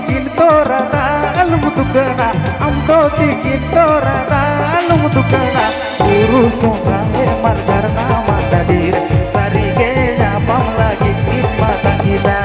tingin torana alum tukana amdo tingin torana alum tukana urus songange margar nama dadir sarige nyapam lagi mata kita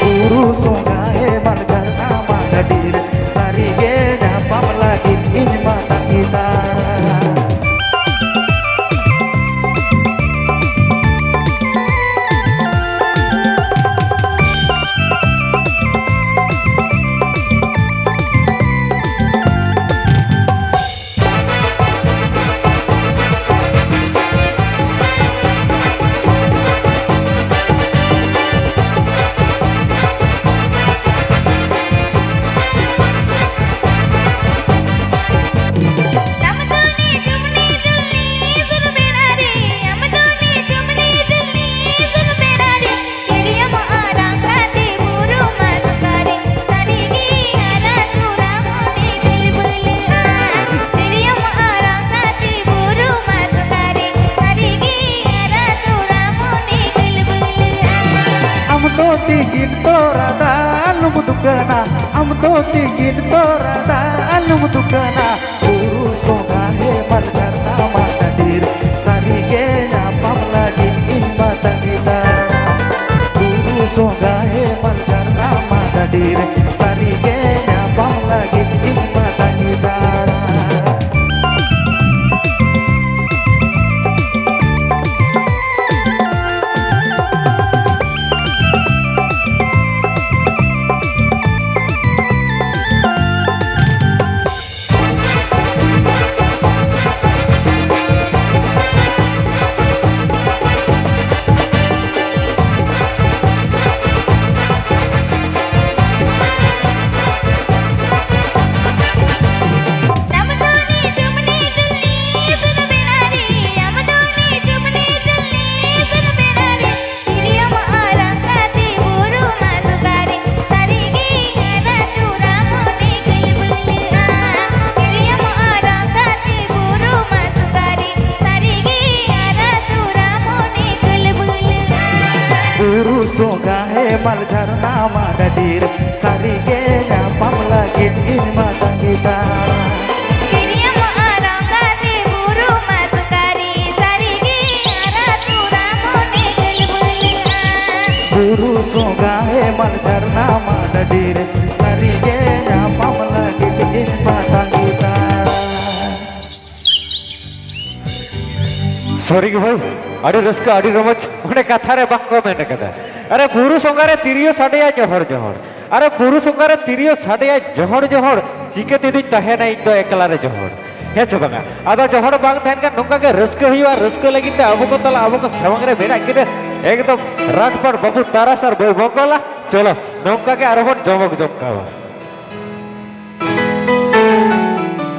urus songange margar nama dadir sarige nyapam lagi mata kita. Tingin torada alum tukana amdo tingin torada alum tukana urus songange margar nama dadir sarige nyapam lagi mata kita urus songange margar nama dadir sarige nyapam lagi mata kita. Songahe maljar nama dadir sarige nyapam lagi mata kita diriya arang gati buru masukari sarige aratura mone gelbulya buru songahe maljar nama dadir sarige nyapam lagi mata kita. Sorry भाई अरे Ruska अड़ी रमच उन्हें कथा रे बाको मैंने कहा अरे बुरु संगारे तिरियो साड़े जोहर जोहर अरे बुरु संगारे तिरियो साड़े जोहर जोहर चिके तिदी तहे ना इतो एकला रे जोहर हे से बंगा आदा जोहर बांग तहन का नोंका के रस्क हुआ रस्क लगी ते अबो को तला अबो को सवंग रे बेरा किने एकदम रातभर बाबू तारा सर बोल बकोला चलो नोंका के आरोहन जमक जमकावा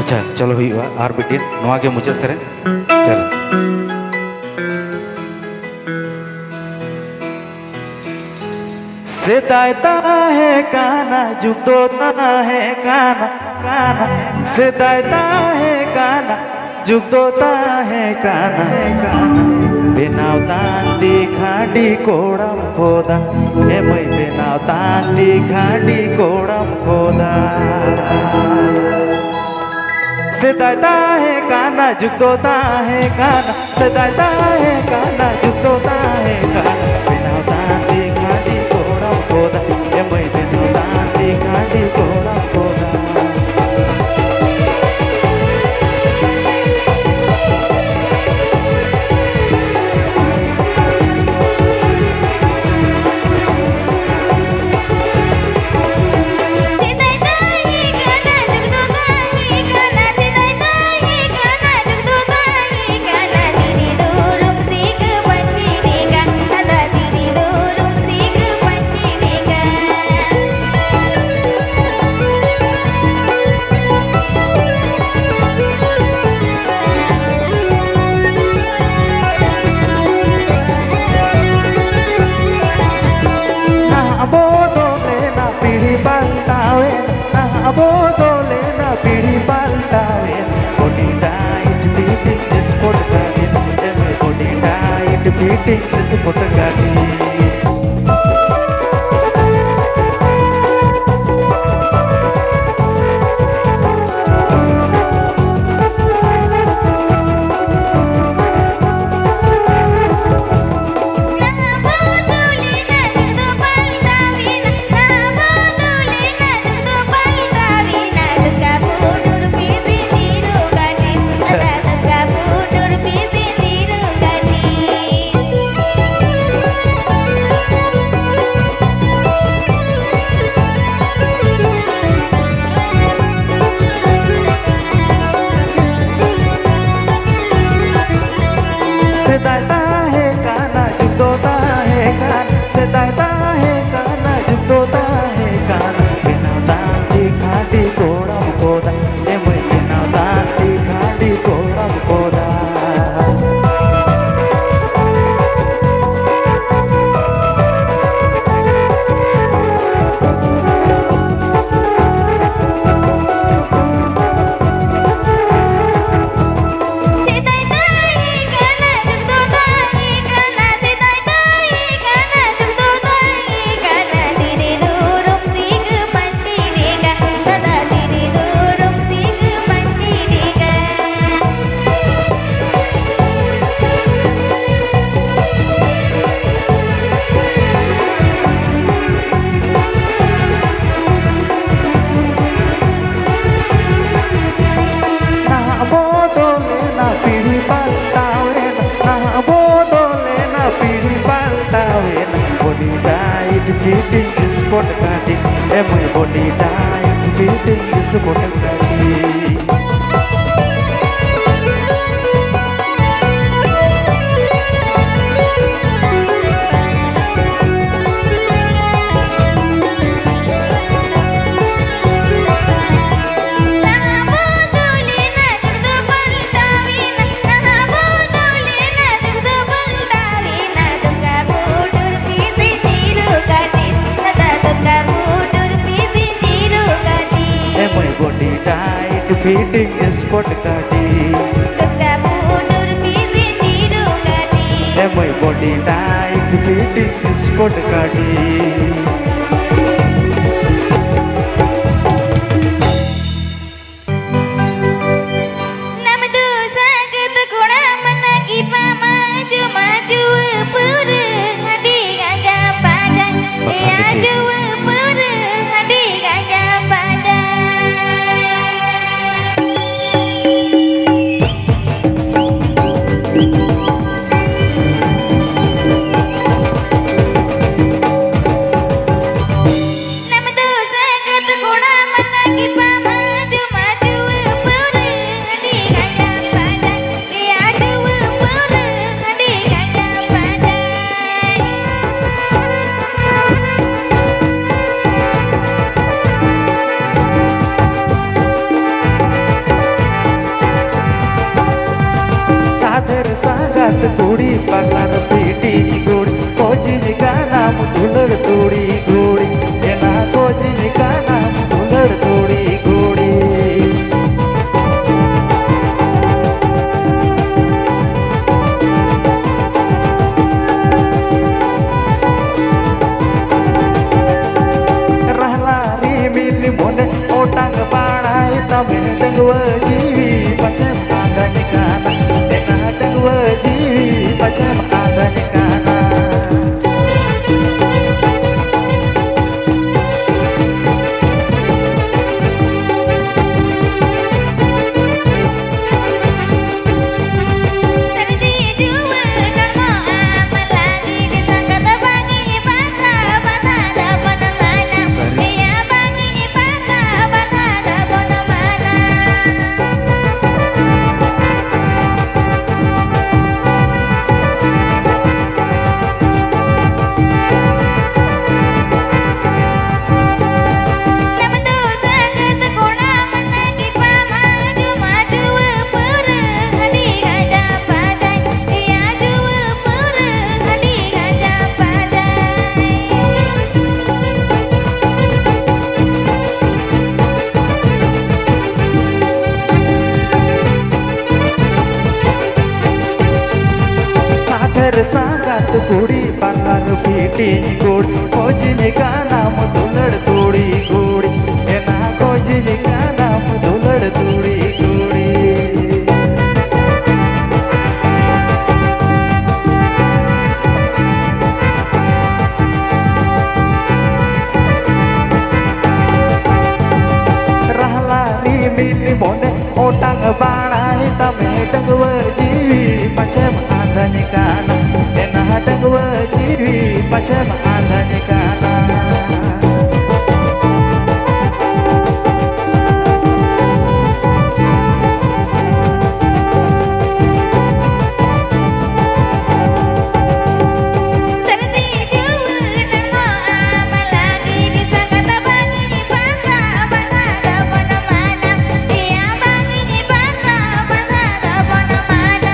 अच्छा चलो हुआ आर बिटिन नोआ के मुझे सरे चलो सेदायता है काना जुगदोता है काना काना सेदायता है काना जुगदोता है काना बेनावता ती खाड़ी कोड़म खोदा ए मई बेनावता ती खाड़ी कोड़म खोदा सेदायता है काना जुगदोता है काना सेदायता है काना जुगदोता है काना बेनावता ती खाड़ी खोदा ए मई बेनावता ती खाड़ी कोड़म खोदा beating this potagadi fitting sport kadi emoi body tight fitting sport kadi. Emoi body tight fitting sport kadi emoi body tight fitting sport kadi. कुड़ी पगार पीटी गुड़ी कोचिन का नाम धुलड़ तोड़ी गुड़ी एना कोचिन का नाम धुलड़ तोड़ी गुड़ी. रहला री मिली मोने ओटांग पाड़ाई तमे डंगव जीवी पछे आगन काना एना डंगव जीवी पछे आगन काना. सांगात कुड़ी पगार पीटी गुड़ी कोचिन का नाम धुलड़ तोड़ी गुड़ी एना कोचिन का नाम धुलड़ तोड़ी गुड़ी. रहला री मिली मोने ओटांग बाड़ाई तमे डंगव जीवी पछे आगन काना एना डंगव जीवी पछे आगन काना. Mana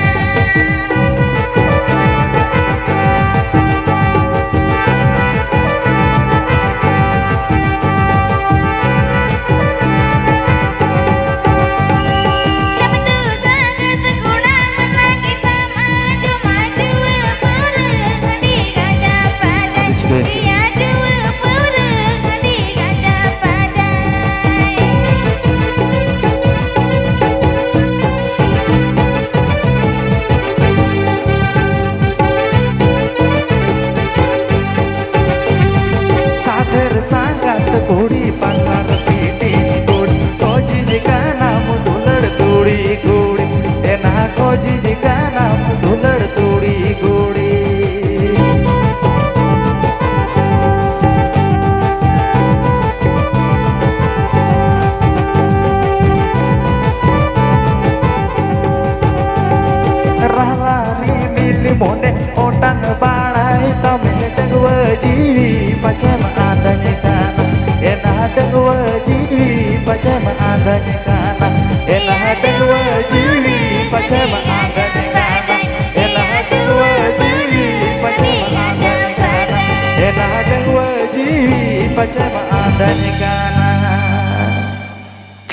jiwi pacem adanya kana Enah dua jiwi pacem adanya kana Enah dua jiwi pacem